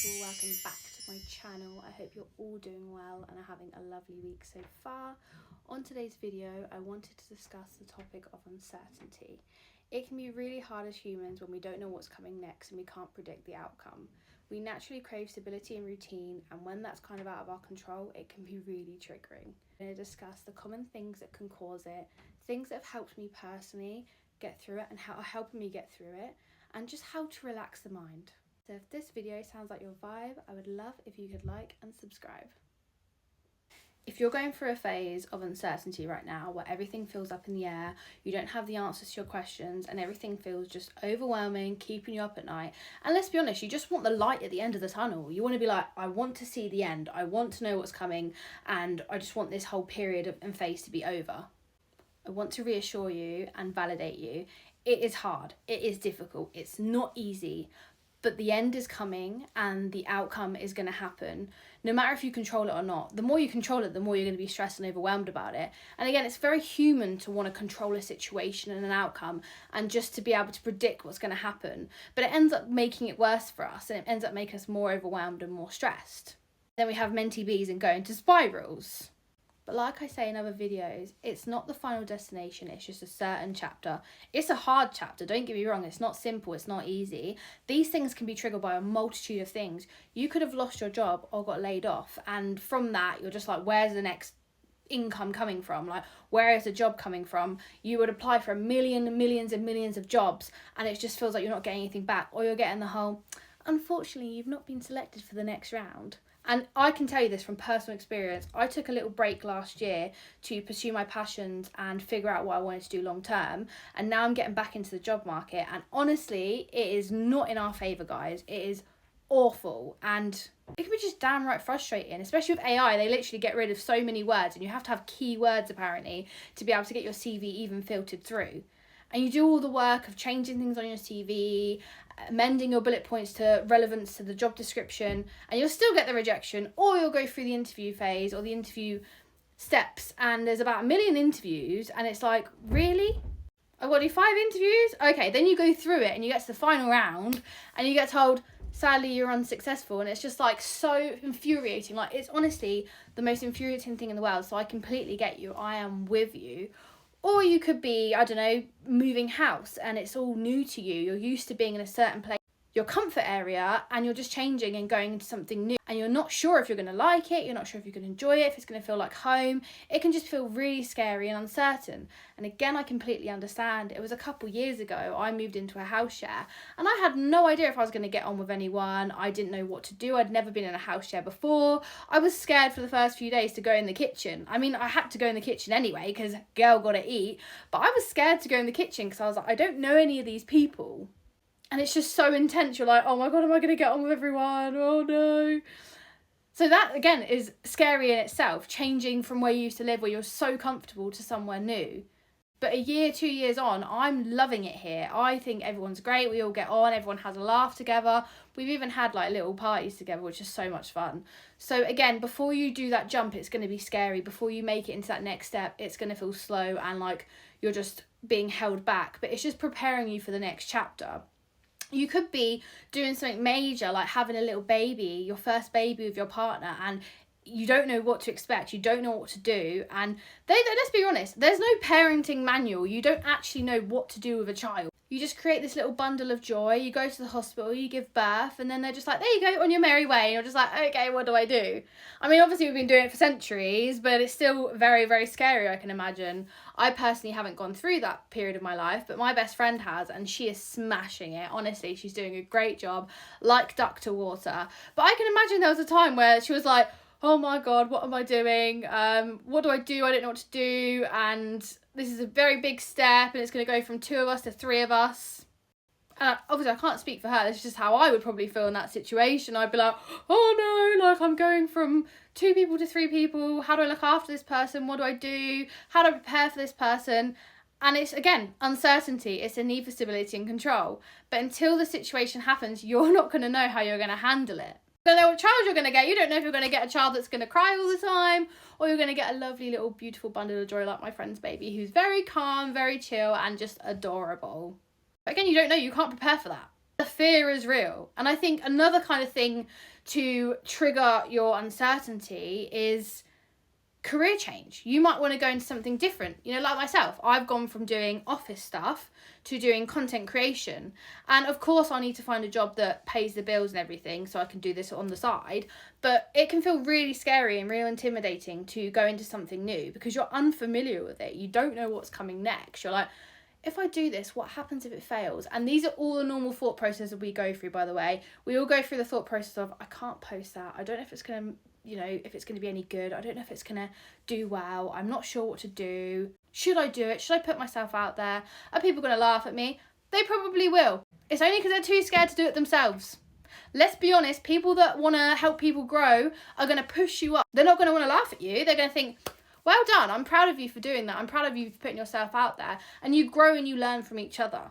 people, welcome back to my channel. I hope you're all doing well and are having a lovely week so far. On today's video, I wanted to discuss the topic of uncertainty. It can be really hard as humans when we don't know what's coming next and we can't predict the outcome. We naturally crave stability and routine, and when that's kind of out of our control, it can be really triggering. I'm going to discuss the common things that can cause it, things that have helped me personally get through it and how are helping me get through it, and just how to relax the mind. So if this video sounds like your vibe, I would love if you could like and subscribe. If you're going through a phase of uncertainty right now where everything feels up in the air, you don't have the answers to your questions and everything feels just overwhelming, keeping you up at night, and let's be honest, you just want the light at the end of the tunnel. You want to be like, I want to see the end, I want to know what's coming, and I just want this whole period and phase to be over. I want to reassure you and validate you. It is hard, it is difficult, it's not easy, but the end is coming and the outcome is going to happen, no matter if you control it or not. The more you control it, the more you're going to be stressed and overwhelmed about it. And again, it's very human to want to control a situation and an outcome and just to be able to predict what's going to happen. But it ends up making it worse for us, and it ends up making us more overwhelmed and more stressed. Then we have mentee bees and go into spirals. But like I say in other videos, it's not the final destination, it's just a certain chapter. It's a hard chapter, don't get me wrong, it's not simple, it's not easy. These things can be triggered by a multitude of things. You could have lost your job or got laid off, and from that, you're just like, where's the next income coming from? Like, where is the job coming from? You would apply for millions and millions of jobs, and it just feels like you're not getting anything back, or you're getting the whole, unfortunately, you've not been selected for the next round. And I can tell you this from personal experience. I took a little break last year to pursue my passions and figure out what I wanted to do long term. And now I'm getting back into the job market. And honestly, it is not in our favour, guys. It is awful. And it can be just damn right frustrating, especially with AI. They literally get rid of so many words, and you have to have keywords apparently to be able to get your CV even filtered through. And you do all the work of changing things on your CV, amending your bullet points to relevance to the job description, and you'll still get the rejection, or you'll go through the interview phase or the interview steps, and there's about 1 million interviews, and it's like, really? I've got to do 5 interviews? Okay, then you go through it and you get to the final round and you get told, sadly, you're unsuccessful, and it's just like so infuriating. Like, it's honestly the most infuriating thing in the world, so I completely get you. I am with you. Or you could be, I don't know, moving house and it's all new to you. You're used to being in a certain place, your comfort area, and you're just changing and going into something new. And you're not sure if you're going to like it, you're not sure if you can enjoy it, if it's going to feel like home. It can just feel really scary and uncertain. And again, I completely understand. It was a couple years ago, I moved into a house share and I had no idea if I was going to get on with anyone. I didn't know what to do. I'd never been in a house share before. I was scared for the first few days to go in the kitchen. I mean, I had to go in the kitchen anyway because girl gotta eat. But I was scared to go in the kitchen because I was like, I don't know any of these people. And it's just so intense. You're like, oh my God, am I going to get on with everyone? Oh no. So that, again, is scary in itself, changing from where you used to live, where you're so comfortable, to somewhere new. But a year, 2 years on, I'm loving it here. I think everyone's great. We all get on. Everyone has a laugh together. We've even had like little parties together, which is so much fun. So again, before you do that jump, it's going to be scary. Before you make it into that next step, it's going to feel slow and like you're just being held back. But it's just preparing you for the next chapter. You could be doing something major, like having a little baby, your first baby with your partner, and you don't know what to expect, you don't know what to do, and let's be honest, there's no parenting manual. You don't actually know what to do with a child. You just create this little bundle of joy, you go to the hospital, you give birth, and then they're just like, there you go, on your merry way, and you're just like, okay, what do I do? I mean, obviously we've been doing it for centuries, but it's still very, very scary, I can imagine. I personally haven't gone through that period of my life, but my best friend has, and she is smashing it. Honestly, she's doing a great job, like duck to water. But I can imagine there was a time where she was like, oh my God, what am I doing? What do? I don't know what to do. And this is a very big step, and it's going to go from 2 of us to 3 of us. And obviously I can't speak for her. That's just how I would probably feel in that situation. I'd be like, oh no, like I'm going from 2 people to 3 people. How do I look after this person? What do I do? How do I prepare for this person? And it's, again, uncertainty. It's a need for stability and control. But until the situation happens, you're not going to know how you're going to handle it. You don't know what child you're going to get. You don't know if you're going to get a child that's going to cry all the time, or you're going to get a lovely little beautiful bundle of joy like my friend's baby, who's very calm, very chill, and just adorable. But again, you don't know. You can't prepare for that. The fear is real. And I think another kind of thing to trigger your uncertainty is career change. You might want to go into something different. You know, like myself, I've gone from doing office stuff to doing content creation. And of course, I need to find a job that pays the bills and everything so I can do this on the side. But it can feel really scary and real intimidating to go into something new because you're unfamiliar with it. You don't know what's coming next. You're like, if I do this, what happens if it fails? And these are all the normal thought processes we go through, by the way. We all go through the thought process of, I can't post that. I don't know if it's going to, if it's going to be any good. I don't know if it's going to do well. I'm not sure what to do. Should I do it? Should I put myself out there? Are people going to laugh at me? They probably will. It's only because they're too scared to do it themselves. Let's be honest, people that want to help people grow are going to push you up. They're not going to want to laugh at you. They're going to think, well done, I'm proud of you for doing that. I'm proud of you for putting yourself out there. And you grow and you learn from each other.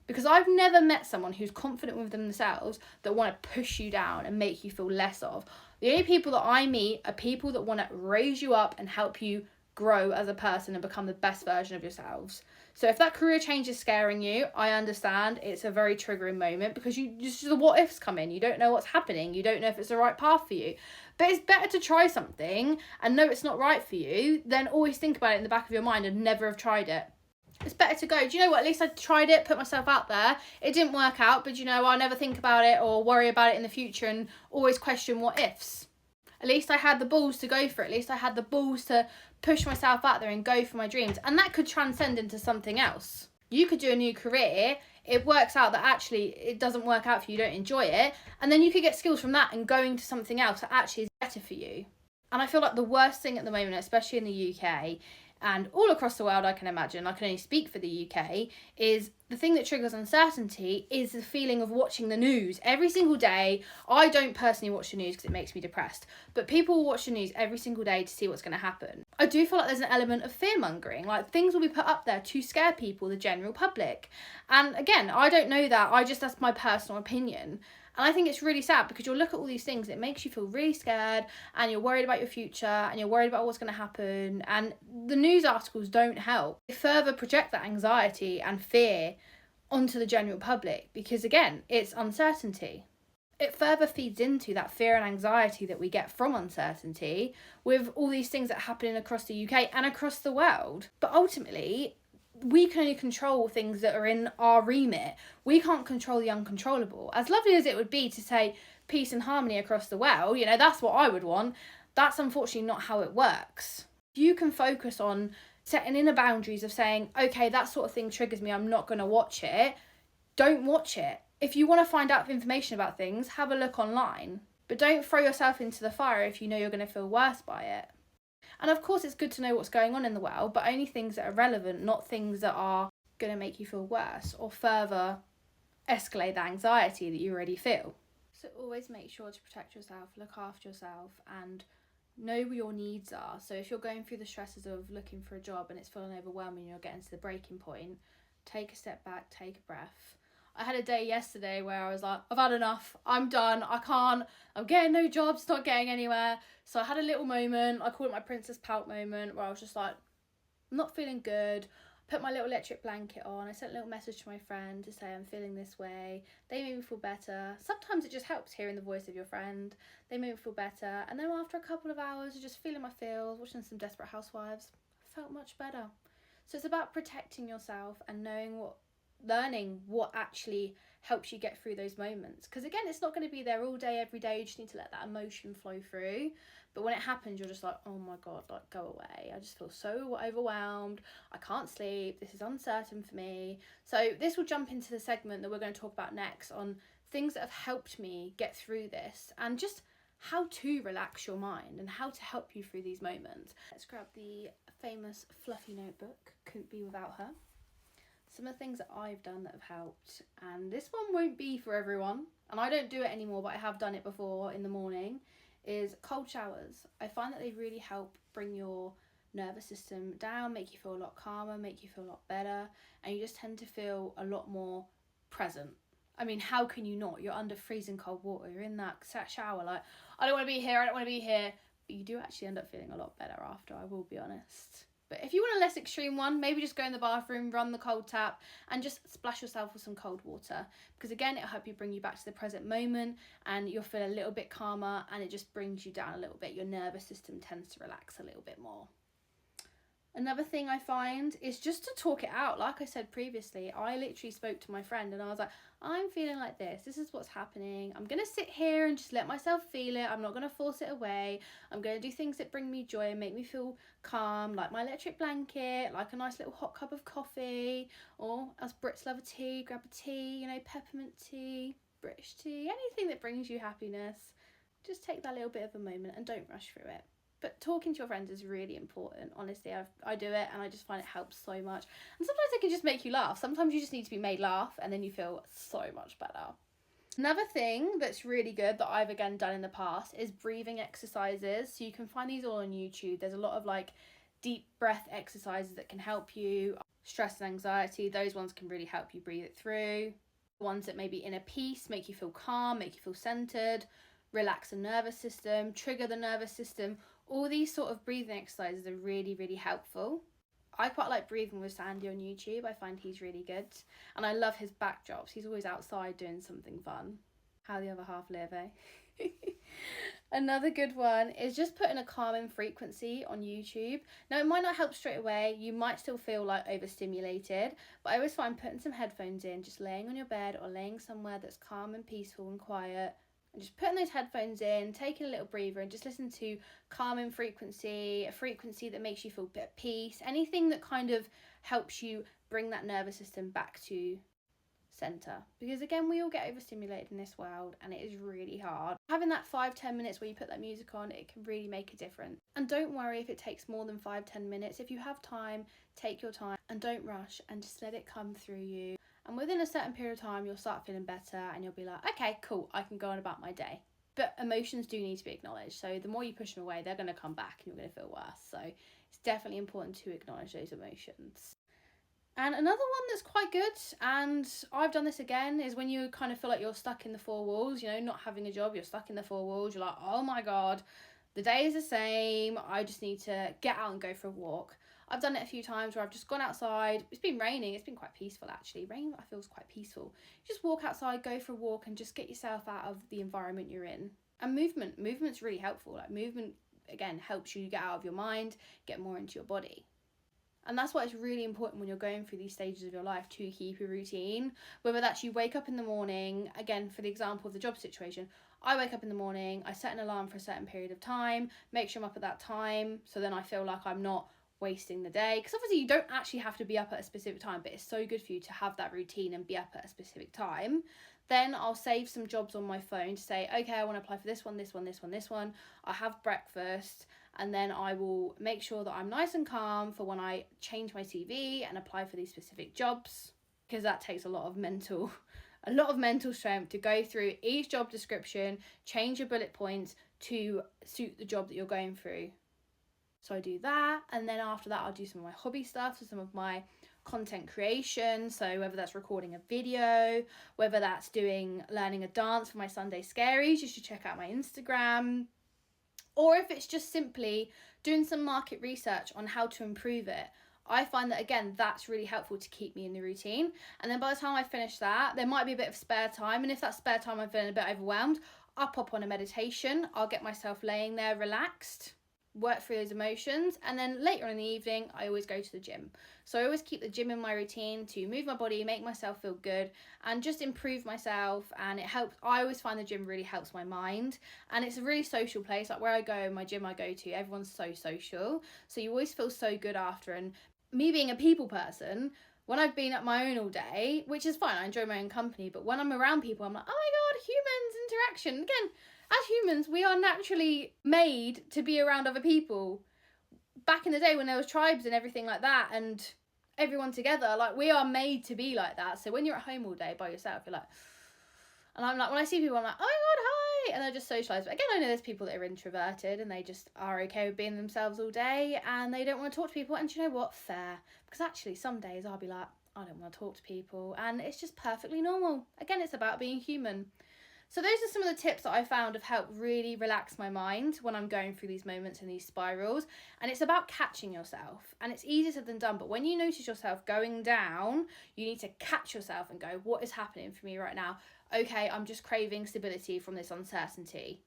Because I've never met someone who's confident with themselves that want to push you down and make you feel less of. The only people that I meet are people that want to raise you up and help you grow as a person and become the best version of yourselves. So if that career change is scaring you, I understand it's a very triggering moment because the what ifs come in. You don't know what's happening. You don't know if it's the right path for you. But it's better to try something and know it's not right for you than always think about it in the back of your mind and never have tried it. It's better to go, do you know what, at least I tried it, put myself out there. It didn't work out, but I'll never think about it or worry about it in the future and always question what ifs. At least I had the balls to go for it. At least I had the balls to push myself out there and go for my dreams. And that could transcend into something else. You could do a new career. It works out that actually it doesn't work out for you. You don't enjoy it. And then you could get skills from that and going to something else that actually is better for you. And I feel like the worst thing at the moment, especially in the UK, and all across the world, I can imagine, I can only speak for the UK, is the thing that triggers uncertainty is the feeling of watching the news every single day. I don't personally watch the news because it makes me depressed, but people will watch the news every single day to see what's going to happen. I do feel like there's an element of fear-mongering, like things will be put up there to scare people, the general public. And again, I don't know that, that's my personal opinion. And I think it's really sad because you'll look at all these things, it makes you feel really scared and you're worried about your future and you're worried about what's going to happen. And the news articles don't help. They further project that anxiety and fear onto the general public because, again, it's uncertainty. It further feeds into that fear and anxiety that we get from uncertainty with all these things that are happening across the UK and across the world. But ultimately, we can only control things that are in our remit. We can't control the uncontrollable. As lovely as it would be to say peace and harmony across the world, that's what I would want. That's unfortunately not how it works. You can focus on setting inner boundaries of saying, okay, that sort of thing triggers me, I'm not going to watch it. Don't watch it. If you want to find out information about things, have a look online. But don't throw yourself into the fire if you know you're going to feel worse by it. And of course, it's good to know what's going on in the world, but only things that are relevant, not things that are going to make you feel worse or further escalate the anxiety that you already feel. So always make sure to protect yourself, look after yourself, and know what your needs are. So if you're going through the stresses of looking for a job and it's feeling overwhelming and you're getting to the breaking point, take a step back, take a breath. I had a day yesterday where I was like, I've had enough, I'm done, I'm getting no jobs, not getting anywhere. So I had a little moment, I call it my princess pout moment, where I was just like, I'm not feeling good. I put my little electric blanket on, I sent a little message to my friend to say I'm feeling this way. They made me feel better. Sometimes it just helps hearing the voice of your friend. They made me feel better. And then after a couple of hours of just feeling my feels, watching some Desperate Housewives, I felt much better. So it's about protecting yourself and learning what actually helps you get through those moments. Because again, it's not going to be there all day, every day. You just need to let that emotion flow through. But when it happens, you're just like, oh my God, go away. I just feel so overwhelmed. I can't sleep. This is uncertain for me. So this will jump into the segment that we're going to talk about next on things that have helped me get through this and just how to relax your mind and how to help you through these moments. Let's grab the famous fluffy notebook. Couldn't be without her. Some of the things that I've done that have helped, and this one won't be for everyone, and I don't do it anymore, but I have done it before in the morning, is cold showers. I find that they really help bring your nervous system down, make you feel a lot calmer, make you feel a lot better, and you just tend to feel a lot more present. I mean, how can you not? You're under freezing cold water, you're in that shower like, I don't want to be here, but you do actually end up feeling a lot better after, I will be honest. But if you want a less extreme one, maybe just go in the bathroom, run the cold tap, and just splash yourself with some cold water. Because again, it'll help you bring you back to the present moment, and you'll feel a little bit calmer, and it just brings you down a little bit. Your nervous system tends to relax a little bit more. Another thing I find is just to talk it out. Like I said previously, I literally spoke to my friend and I was like, I'm feeling like this. This is what's happening. I'm going to sit here and just let myself feel it. I'm not going to force it away. I'm going to do things that bring me joy and make me feel calm, like my electric blanket, like a nice little hot cup of coffee, or as Brits love a tea, grab a tea, you know, peppermint tea, British tea, anything that brings you happiness. Just take that little bit of a moment and don't rush through it. But talking to your friends is really important. Honestly, I do it and I just find it helps so much. And sometimes it can just make you laugh. Sometimes you just need to be made laugh and then you feel so much better. Another thing that's really good that I've again done in the past is breathing exercises. So you can find these all on YouTube. There's a lot of like deep breath exercises that can help you. Stress and anxiety, those ones can really help you breathe it through. Ones that maybe inner peace, make you feel calm, make you feel centered, relax the nervous system, trigger the nervous system. All these sort of breathing exercises are really, really helpful. I quite like breathing with Sandy on YouTube. I find he's really good. And I love his backdrops. He's always outside doing something fun. How the other half live, eh? Another good one is just putting a calming frequency on YouTube. Now, it might not help straight away. You might still feel like overstimulated. But I always find putting some headphones in, just laying on your bed or laying somewhere that's calm and peaceful and quiet, and just putting those headphones in, taking a little breather and just listen to calming frequency, a frequency that makes you feel a bit at peace, anything that kind of helps you bring that nervous system back to centre. Because again, we all get overstimulated in this world and it is really hard. Having that 5-10 minutes where you put that music on, it can really make a difference. And don't worry if it takes more than 5-10 minutes. If you have time, take your time and don't rush and just let it come through you. And within a certain period of time, you'll start feeling better and you'll be like, okay, cool, I can go on about my day. But emotions do need to be acknowledged. So the more you push them away, they're going to come back and you're going to feel worse. So it's definitely important to acknowledge those emotions. And another one that's quite good, and I've done this again, is when you kind of feel like you're stuck in the four walls, you know, not having a job, you're stuck in the four walls. You're like, oh my God, the day is the same. I just need to get out and go for a walk. I've done it a few times where I've just gone outside. It's been raining. It's been quite peaceful, actually. Rain, I feel, is quite peaceful. You just walk outside, go for a walk, and just get yourself out of the environment you're in. And movement's really helpful. Like movement, again, helps you get out of your mind, get more into your body. And that's why it's really important when you're going through these stages of your life to keep a routine. Whether that's you wake up in the morning, again, for the example of the job situation, I wake up in the morning, I set an alarm for a certain period of time, make sure I'm up at that time, so then I feel like I'm not wasting the day. Because obviously you don't actually have to be up at a specific time, but it's so good for you to have that routine and be up at a specific time. Then I'll save some jobs on my phone to say, okay, I want to apply for this one, this one, this one, this one. I'll have breakfast, and then I will make sure that I'm nice and calm for when I change my CV and apply for these specific jobs, because that takes a lot of mental strength to go through each job description, change your bullet points to suit the job that you're going through. So I do that, and then after that I'll do some of my hobby stuff, so some of my content creation, so whether that's recording a video, whether that's learning a dance for my Sunday Scaries, you should check out my Instagram, or if it's just simply doing some market research on how to improve it. I find that, again, that's really helpful to keep me in the routine. And then by the time I finish that, there might be a bit of spare time, and if that spare time I'm feeling a bit overwhelmed, I'll pop on a meditation, I'll get myself laying there relaxed, work through those emotions, and then later in the evening I always go to the gym. So I always keep the gym in my routine to move my body, make myself feel good, and just improve myself. And it helps. I always find the gym really helps my mind, and it's a really social place. Like where I go, my gym I go to, everyone's so social, so you always feel so good after. And me being a people person, when I've been at my own all day, which is fine, I enjoy my own company, but when I'm around people, I'm like, oh my God, humans, interaction. Again, as humans, we are naturally made to be around other people. Back in the day when there was tribes and everything like that, and everyone together, like we are made to be like that. So when you're at home all day by yourself, you're like, and I'm like, when I see people, I'm like, oh my God, hi, and they're just socialised. But again, I know there's people that are introverted and they just are okay with being themselves all day and they don't want to talk to people. And do you know what? Fair. Because actually some days I'll be like, I don't want to talk to people, and it's just perfectly normal. Again, it's about being human. So those are some of the tips that I found have helped really relax my mind when I'm going through these moments and these spirals. And it's about catching yourself. And it's easier said than done, but when you notice yourself going down, you need to catch yourself and go, what is happening for me right now? Okay, I'm just craving stability from this uncertainty.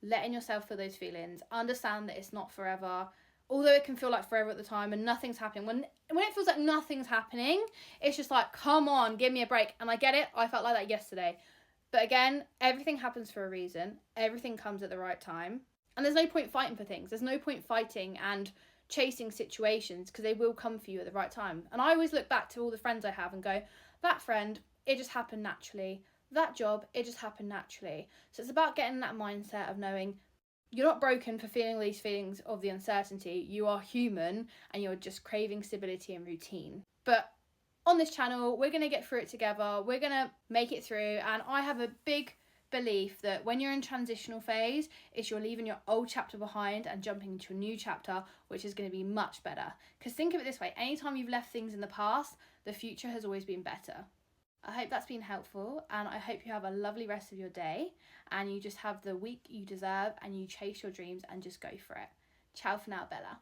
Letting yourself feel those feelings. Understand that it's not forever. Although it can feel like forever at the time and nothing's happening. When it feels like nothing's happening, it's just like, come on, give me a break. And I get it. I felt like that yesterday. But again, everything happens for a reason. Everything comes at the right time. And there's no point fighting for things. There's no point fighting and chasing situations, because they will come for you at the right time. And I always look back to all the friends I have and go, that friend, it just happened naturally. That job, it just happened naturally. So it's about getting that mindset of knowing you're not broken for feeling these feelings of the uncertainty. You are human and you're just craving stability and routine. But on this channel, we're going to get through it together. We're going to make it through. And I have a big belief that when you're in transitional phase, it's you're leaving your old chapter behind and jumping into a new chapter, which is going to be much better. Because think of it this way, anytime you've left things in the past, the future has always been better. I hope that's been helpful, and I hope you have a lovely rest of your day and you just have the week you deserve and you chase your dreams and just go for it. Ciao for now, Bella.